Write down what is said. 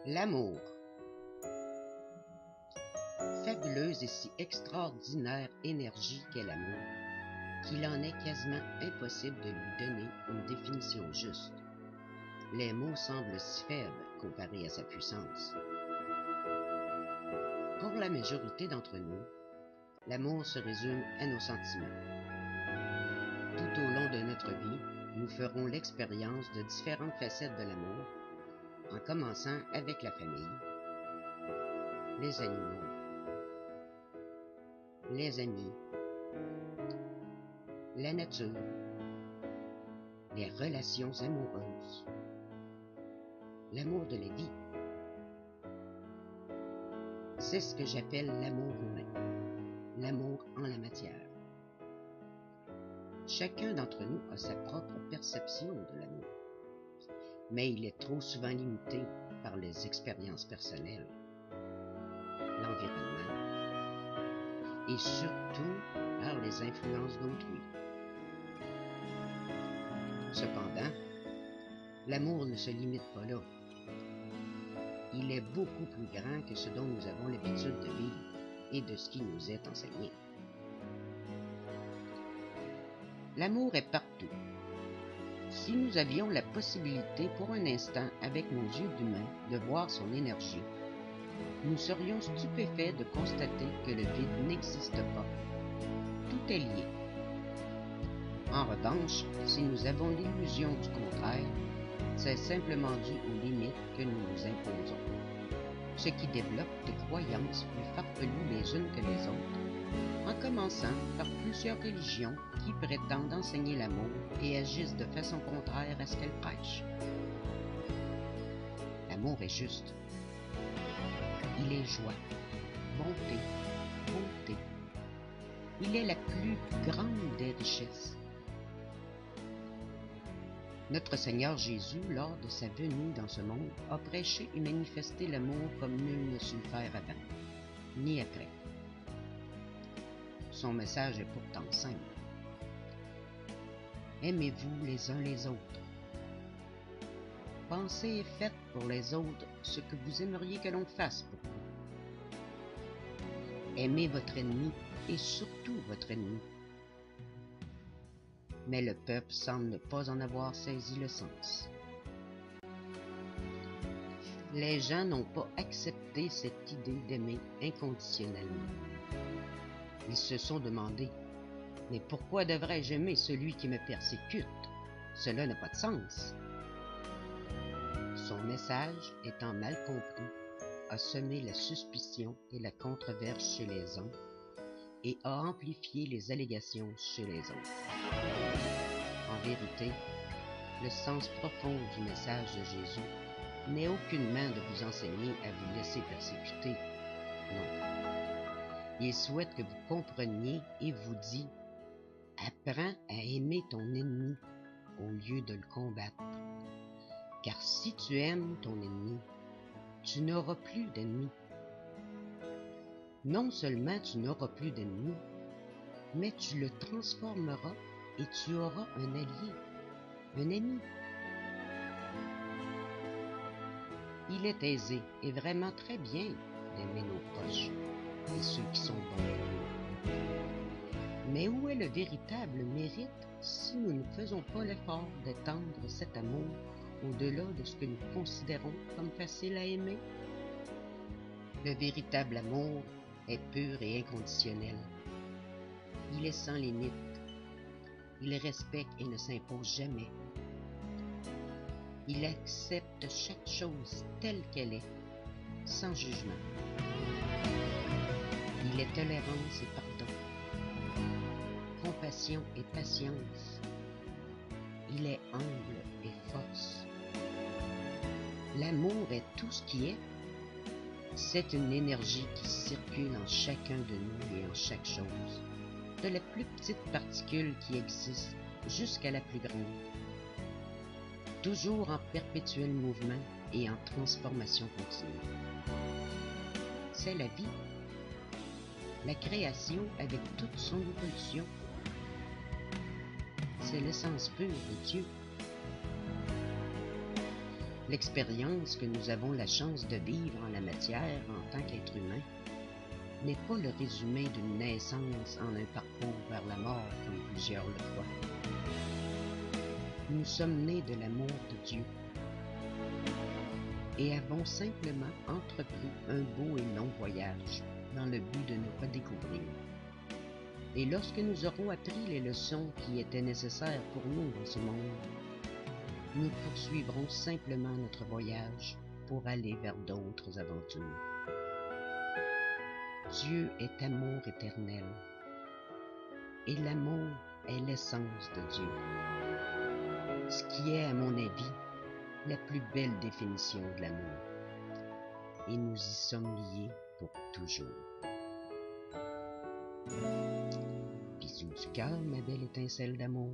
L'amour. Fabuleuse et si extraordinaire énergie qu'est l'amour, qu'il en est quasiment impossible de lui donner une définition juste. Les mots semblent si faibles comparés à sa puissance. Pour la majorité d'entre nous, l'amour se résume à nos sentiments. Tout au long de notre vie, nous ferons l'expérience de différentes facettes de l'amour, en commençant avec la famille, les animaux, les amis, la nature, les relations amoureuses, l'amour de la vie. C'est ce que j'appelle l'amour humain, l'amour en la matière. Chacun d'entre nous a sa propre perception de l'amour, mais il est trop souvent limité par les expériences personnelles, l'environnement et surtout par les influences d'autrui. Cependant, l'amour ne se limite pas là. Il est beaucoup plus grand que ce dont nous avons l'habitude de vivre et de ce qui nous est enseigné. L'amour est partout. Si nous avions la possibilité pour un instant, avec nos yeux d'humains, de voir son énergie, nous serions stupéfaits de constater que le vide n'existe pas. Tout est lié. En revanche, si nous avons l'illusion du contraire, c'est simplement dû aux limites que nous nous imposons, ce qui développe des croyances plus farfelues les unes que les autres, en commençant par plusieurs religions qui prétendent enseigner l'amour et agissent de façon contraire à ce qu'elles prêchent. L'amour est juste. Il est joie, bonté, beauté. Il est la plus grande des richesses. Notre Seigneur Jésus, lors de sa venue dans ce monde, a prêché et manifesté l'amour comme nul ne sut le faire avant, ni après. Son message est pourtant simple. Aimez-vous les uns les autres. Pensez et faites pour les autres ce que vous aimeriez que l'on fasse pour vous. Aimez votre ennemi et surtout votre ennemi. Mais le peuple semble ne pas en avoir saisi le sens. Les gens n'ont pas accepté cette idée d'aimer inconditionnellement. Ils se sont demandé, mais pourquoi devrais-je aimer celui qui me persécute? Cela n'a pas de sens. Son message, étant mal compris, a semé la suspicion et la controverse chez les uns et a amplifié les allégations chez les autres. En vérité, le sens profond du message de Jésus n'est aucunement de vous enseigner à vous laisser persécuter. Non. Il souhaite que vous compreniez et vous dit « Apprends à aimer ton ennemi au lieu de le combattre. Car si tu aimes ton ennemi, tu n'auras plus d'ennemis. Non seulement tu n'auras plus d'ennemis, mais tu le transformeras et tu auras un allié, un ami. » Il est aisé et vraiment très bien d'aimer nos proches et ceux qui sont bons. Mais où est le véritable mérite si nous ne faisons pas l'effort d'étendre cet amour au-delà de ce que nous considérons comme facile à aimer? Le véritable amour est pur et inconditionnel. Il est sans limite. Il respecte et ne s'impose jamais. Il accepte chaque chose telle qu'elle est, sans jugement. Il est tolérance et pardon, compassion et patience. Il est humble et force. L'amour est tout ce qui est. C'est une énergie qui circule en chacun de nous et en chaque chose, de la plus petite particule qui existe jusqu'à la plus grande, toujours en perpétuel mouvement et en transformation continue. C'est la vie, la création avec toute son évolution. C'est l'essence pure de Dieu. L'expérience que nous avons la chance de vivre en la matière en tant qu'être humain n'est pas le résumé d'une naissance en un parcours vers la mort, comme plusieurs le croient. Nous sommes nés de l'amour de Dieu et avons simplement entrepris un beau et long voyage dans le but de nous redécouvrir. Et lorsque nous aurons appris les leçons qui étaient nécessaires pour nous dans ce monde, nous poursuivrons simplement notre voyage pour aller vers d'autres aventures. Dieu est amour éternel, et l'amour est l'essence de Dieu, ce qui est, à mon avis, la plus belle définition de l'amour. Et nous y sommes liés pour toujours. Bisous du cœur, ma belle étincelle d'amour.